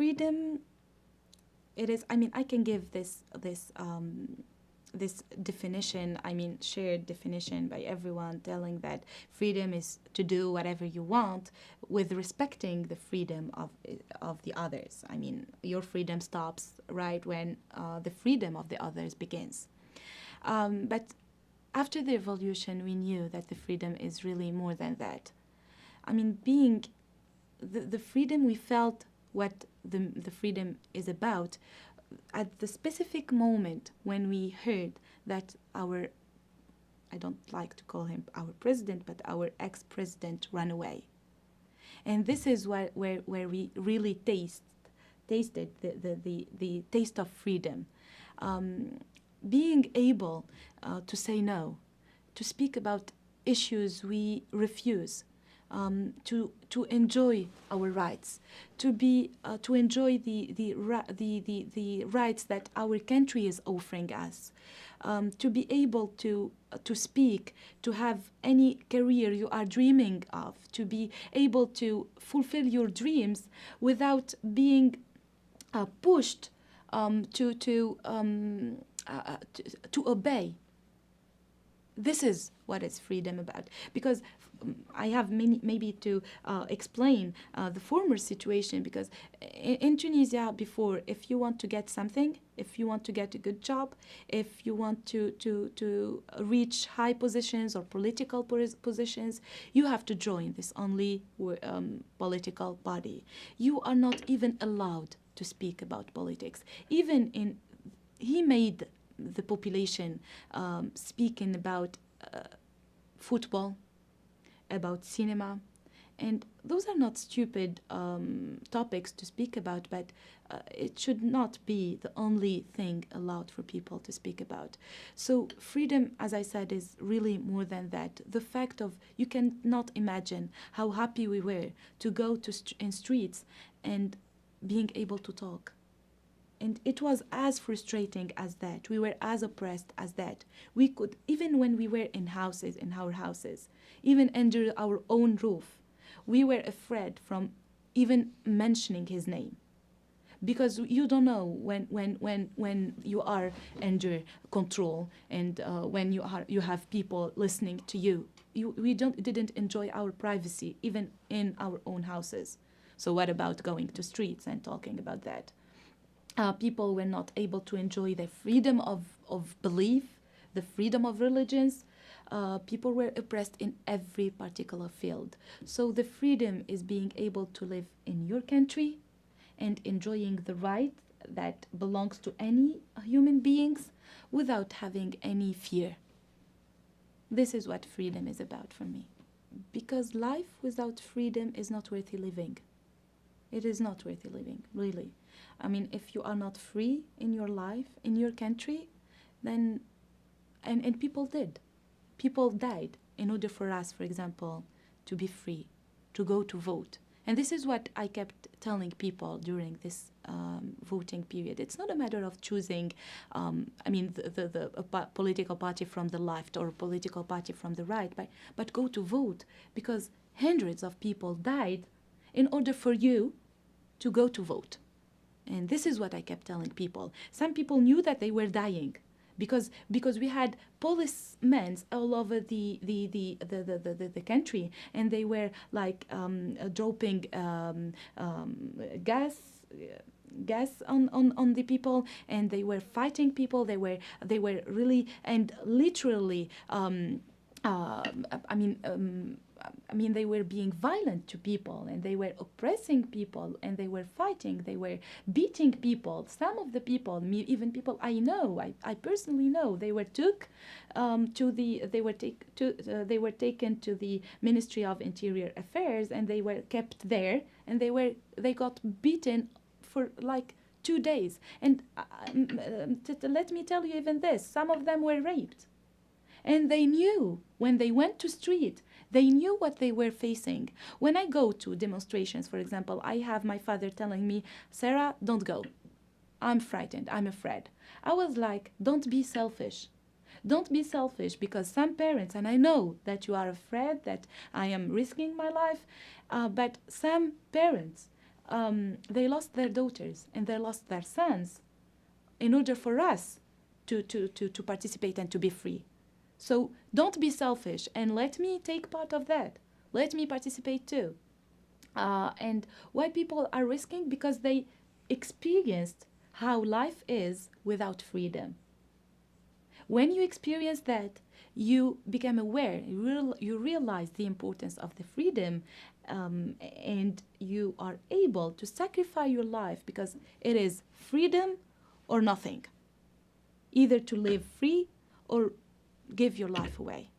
freedom, it is, I mean, I can give this definition, I mean, shared definition by everyone, telling that freedom is to do whatever you want with respecting the freedom of the others. I mean, your freedom stops right when the freedom of the others begins. But after the revolution, we knew that the freedom is really more than that. I mean, being the freedom, we felt what the freedom is about at the specific moment when we heard that our, I don't like to call him our president, but our ex-president ran away. And this is where we really tasted the taste of freedom. Being able to say no, to speak about issues we refuse, to enjoy our rights, to enjoy the rights that our country is offering us, to be able to speak, to have any career you are dreaming of, to be able to fulfill your dreams without being pushed to obey. This is what is freedom about. Because I have maybe to explain the former situation, because in Tunisia before, if you want to get something, if you want to get a good job, if you want to reach high positions or political positions, you have to join this only political body. You are not even allowed to speak about politics. He made the population speaking about football, about cinema, and those are not stupid topics to speak about, but it should not be the only thing allowed for people to speak about. So freedom, as I said, is really more than that. The fact of, you cannot imagine how happy we were to go in streets and being able to talk. And it was as frustrating as that. We were as oppressed as that. We could, even when we were in our houses, even under our own roof, we were afraid from even mentioning his name. Because you don't know when you are under control and when you have people listening to you. We didn't enjoy our privacy even in our own houses. So what about going to streets and talking about that? People were not able to enjoy their freedom of belief, the freedom of religions. People were oppressed in every particular field. So the freedom is being able to live in your country and enjoying the right that belongs to any human beings without having any fear. This is what freedom is about for me. Because life without freedom is not worthy living. It is not worthy living, really. I mean, if you are not free in your life, in your country, then, and people did. People died in order for us, for example, to be free, to go to vote. And this is what I kept telling people during this voting period. It's not a matter of choosing, the political party from the left or political party from the right, but go to vote, because hundreds of people died in order for you to go to vote. And this is what I kept telling people. Some people knew that they were dying because we had policemen all over the country, and they were like dropping gas on the people, and they were fighting people. They were really and literally they were being violent to people, and they were oppressing people, and they were fighting, they were beating people. Some of the people, even people I know, I personally know, they were taken to the Ministry of Interior Affairs, and they were kept there, and they got beaten for like 2 days. And let me tell you even this, some of them were raped. And they knew, when they went to street, they knew what they were facing. When I go to demonstrations, for example, I have my father telling me, Sarah, don't go. I'm frightened, I'm afraid. I was like, don't be selfish. Don't be selfish, because some parents, and I know that you are afraid that I am risking my life, but some parents they lost their daughters and they lost their sons in order for us to participate and to be free. So don't be selfish and let me take part of that. Let me participate too. And why people are risking? Because they experienced how life is without freedom. When you experience that, you become aware, you realize the importance of the freedom, and you are able to sacrifice your life because it is freedom or nothing. Either to live free or give your life away.